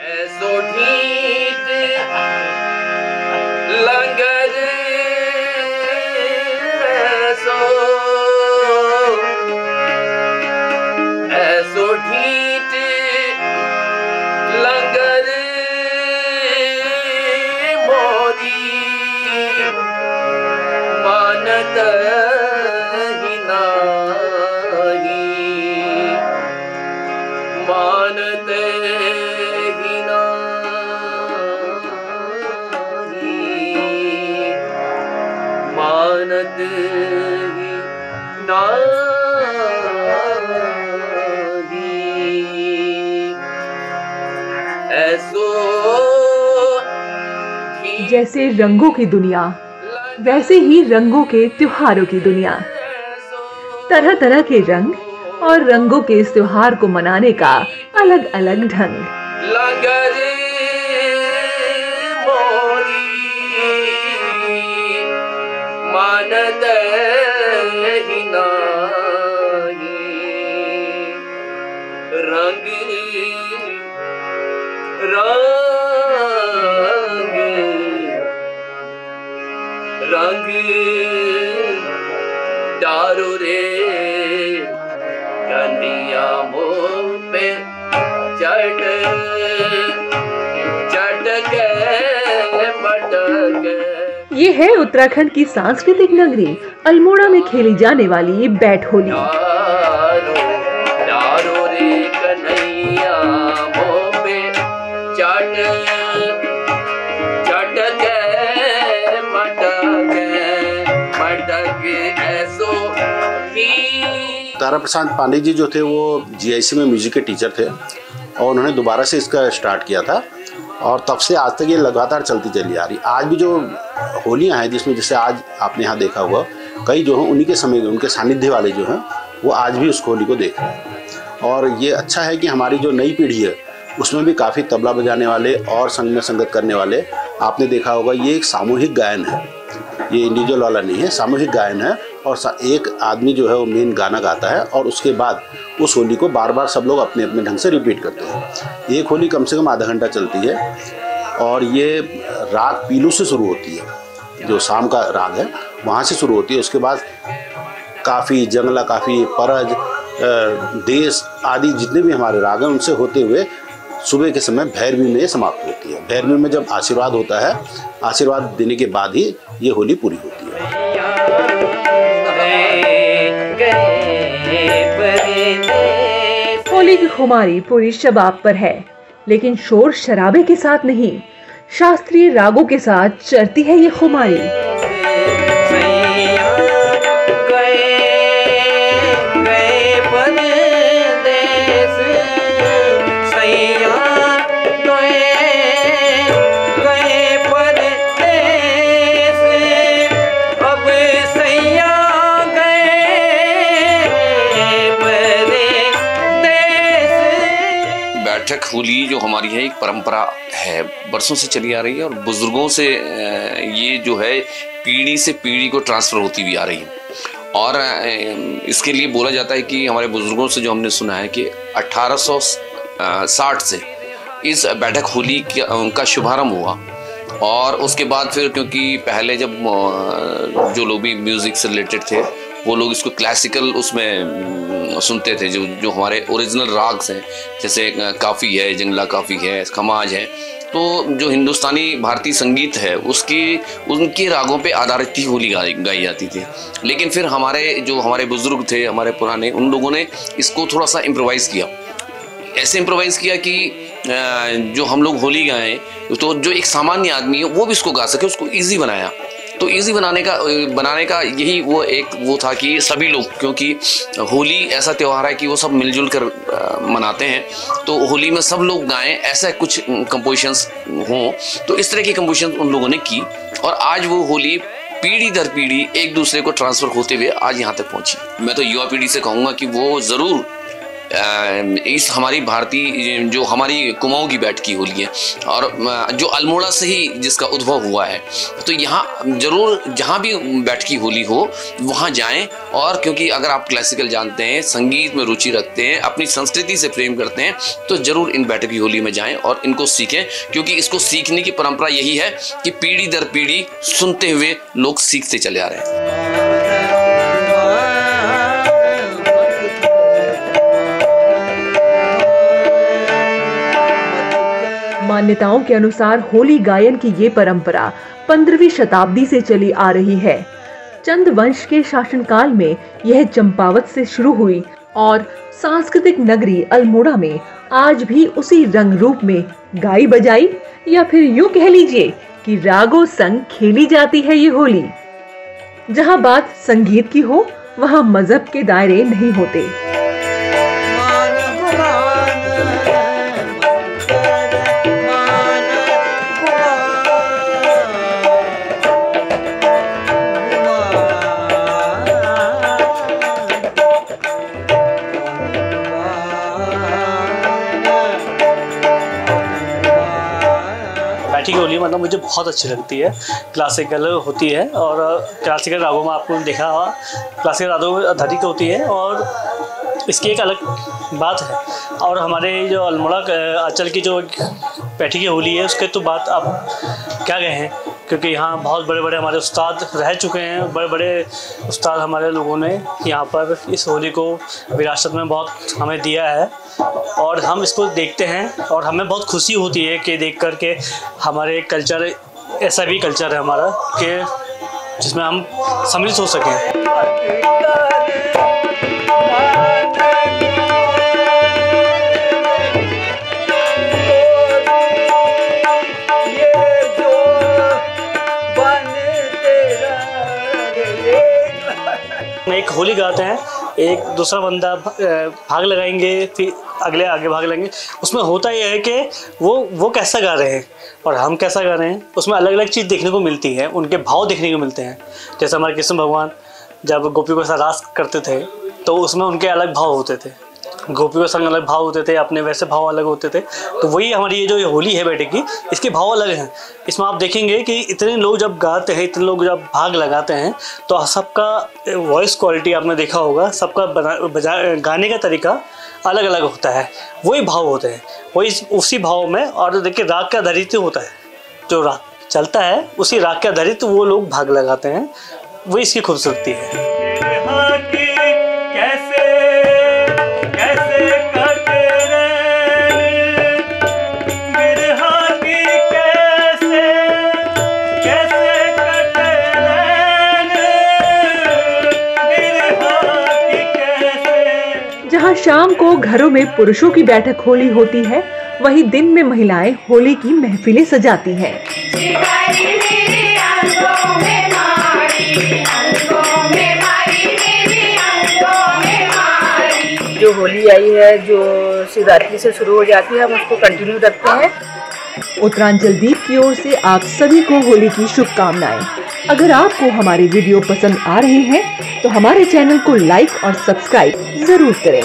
ऐसो ढीठ लंगर ऐसो ढीठ लंगर मोरी मानत ही नाही मानत ही नाही मानत ही नाही। जैसे रंगों की दुनिया वैसे ही रंगों के त्योहारों की दुनिया। तरह तरह के रंग और रंगों के इस त्योहार को मनाने का अलग अलग ढंग। मानत ही नाही रंग रंग रंग डारो रे कन्हैया मुँह पे चढ़ चढ़ के मटक। ये है उत्तराखंड की सांस्कृतिक नगरी अल्मोड़ा में खेली जाने वाली बैट होली। डारो रे कन्हैया मुँह पे चढ़ चढ़ के मटक मटक ऐसो ही। तारा प्रसाद पांडे जी जो थे वो जीआईसी में म्यूजिक के टीचर थे और उन्होंने दोबारा से इसका स्टार्ट किया था और तब से आज तक ये लगातार चलती चली आ रही। आज भी जो होलियां हैं जिसमें जैसे आज आपने यहाँ देखा हुआ कई जो हैं उन्हीं के समय के उनके सानिध्य वाले जो हैं वो आज भी उस होली को देख रहे हैं। और ये अच्छा है कि हमारी जो नई पीढ़ी है उसमें भी काफ़ी तबला बजाने वाले और संग में संगत करने वाले आपने देखा होगा। ये एक सामूहिक गायन है, ये इंडिविजुअल वाला नहीं है, सामूहिक गायन है। और एक आदमी जो है वो मेन गाना गाता है और उसके बाद उस होली को बार बार सब लोग अपने अपने ढंग से रिपीट करते हैं। एक होली कम से कम आधा घंटा चलती है और ये राग पीलू से शुरू होती है, जो शाम का राग है वहाँ से शुरू होती है। उसके बाद काफ़ी जंगला, काफ़ी परज, देश आदि जितने भी हमारे राग हैं उनसे होते हुए सुबह के समय भैरवी में समाप्त होती है। भैरवी में जब आशीर्वाद होता है, आशीर्वाद देने के बाद ही ये होली पूरी होती है। होली की खुमारी पूरी शबाब पर है, लेकिन शोर शराबे के साथ नहीं, शास्त्रीय रागों के साथ चढ़ती है ये खुमारी। बैठक होली जो हमारी है एक परंपरा है, बरसों से चली आ रही है और बुजुर्गों से ये जो है पीढ़ी से पीढ़ी को ट्रांसफ़र होती हुई आ रही है। और इसके लिए बोला जाता है कि हमारे बुजुर्गों से जो हमने सुना है कि 1860 से इस बैठक होली का शुभारंभ हुआ। और उसके बाद फिर क्योंकि पहले जब जो लोग भी म्यूज़िक से रिलेटेड थे वो लोग इसको क्लासिकल उसमें सुनते थे, जो हमारे ओरिजिनल राग्स हैं, जैसे काफ़ी है, जंगला काफ़ी है, खमाज है, तो जो हिंदुस्तानी भारतीय संगीत है उनके रागों पे आधारित ही होली गाई जाती थी। लेकिन फिर हमारे बुजुर्ग थे, हमारे पुराने, उन लोगों ने इसको थोड़ा सा इम्प्रोवाइज़ किया। ऐसे इम्प्रोवाइज़ किया कि जो हम लोग होली गाएं तो जो एक सामान्य आदमी है वो भी इसको गा सके, उसको ईजी बनाया। तो इजी बनाने का यही वो था कि सभी लोग, क्योंकि होली ऐसा त्यौहार है कि वो सब मिलजुल कर मनाते हैं, तो होली में सब लोग गाएं, ऐसा कुछ कंपोजिशंस हों। तो इस तरह की कंपोजिशंस उन लोगों ने की और आज वो होली पीढ़ी दर पीढ़ी एक दूसरे को ट्रांसफ़र होते हुए आज यहाँ तक पहुँची। मैं तो युवा पीढ़ी से कहूँगा कि वो ज़रूर इस हमारी भारतीय जो हमारी कुमाऊं की बैठकी होली है और जो अल्मोड़ा से ही जिसका उद्भव हुआ है, तो यहाँ ज़रूर जहाँ भी बैठकी होली हो वहाँ जाएं। और क्योंकि अगर आप क्लासिकल जानते हैं, संगीत में रुचि रखते हैं, अपनी संस्कृति से प्रेम करते हैं, तो ज़रूर इन बैठकी होली में जाएं और इनको सीखें, क्योंकि इसको सीखने की परंपरा यही है कि पीढ़ी दर पीढ़ी सुनते हुए लोग सीखते चले आ रहे हैं। मान्यताओं के अनुसार होली गायन की ये परंपरा 15वीं शताब्दी से चली आ रही है। चंद वंश के शासनकाल में यह चंपावत से शुरू हुई और सांस्कृतिक नगरी अल्मोड़ा में आज भी उसी रंग रूप में गाई बजाई या फिर यूं कह लीजिए कि रागों संग खेली जाती है ये होली। जहां बात संगीत की हो वहां मजहब के दायरे नहीं होते। बैठी की होली मतलब मुझे बहुत अच्छी लगती है। क्लासिकल होती है और क्लासिकल रागों में आपको देखा होगा, क्लासिकल रागों में आधारित होती है और इसकी एक अलग बात है। और हमारे जो अल्मोड़ा अंचल की जो बैठी की होली है उसके तो बात आप क्या कहें, क्योंकि यहाँ बहुत बड़े बड़े हमारे उस्ताद रह चुके हैं। बड़े बड़े उस्ताद हमारे लोगों ने यहाँ पर इस होली को विरासत में बहुत हमें दिया है और हम इसको देखते हैं और हमें बहुत खुशी होती है कि देख कर के हमारे कल्चर, ऐसा भी कल्चर है हमारा कि जिसमें हम सम्मिलित हो सकें। एक होली गाते हैं, एक दूसरा बंदा भाग लगाएंगे, फिर अगले आगे भाग लगाएंगे। उसमें होता यह है कि वो कैसा गा रहे हैं और हम कैसा गा रहे हैं, उसमें अलग अलग चीज़ देखने को मिलती है, उनके भाव देखने को मिलते हैं। जैसे हमारे कृष्ण भगवान जब गोपियों के साथ रास करते थे तो उसमें उनके अलग भाव होते थे, गोपियों के संग अलग भाव होते थे, अपने वैसे भाव अलग होते थे। तो वही हमारी ये जो होली है बैठक की, इसके भाव अलग हैं। इसमें आप देखेंगे कि इतने लोग जब गाते हैं, इतने लोग जब भाग लगाते हैं, तो सबका वॉइस क्वालिटी आपने देखा होगा, सबका गाने का तरीका अलग अलग होता है। वही भाव होते हैं, वही उसी भाव में। और देखिए राग के आधारित होता है, जो राग चलता है उसी राग के आधारित वो लोग भाग लगाते हैं, वही इसकी खूबसूरती है। जहाँ शाम को घरों में पुरुषों की बैठक होली होती है, वहीं दिन में महिलाएं होली की महफिलें सजाती हैं। जो होली आई है, जो शिवरात्रि से शुरू हो जाती है, हम उसको कंटिन्यू रखते हैं। उत्तरांचल दीप की ओर से आप सभी को होली की शुभकामनाएं। अगर आपको हमारे वीडियो पसंद आ रहे हैं तो हमारे चैनल को लाइक और सब्सक्राइब जरूर करें।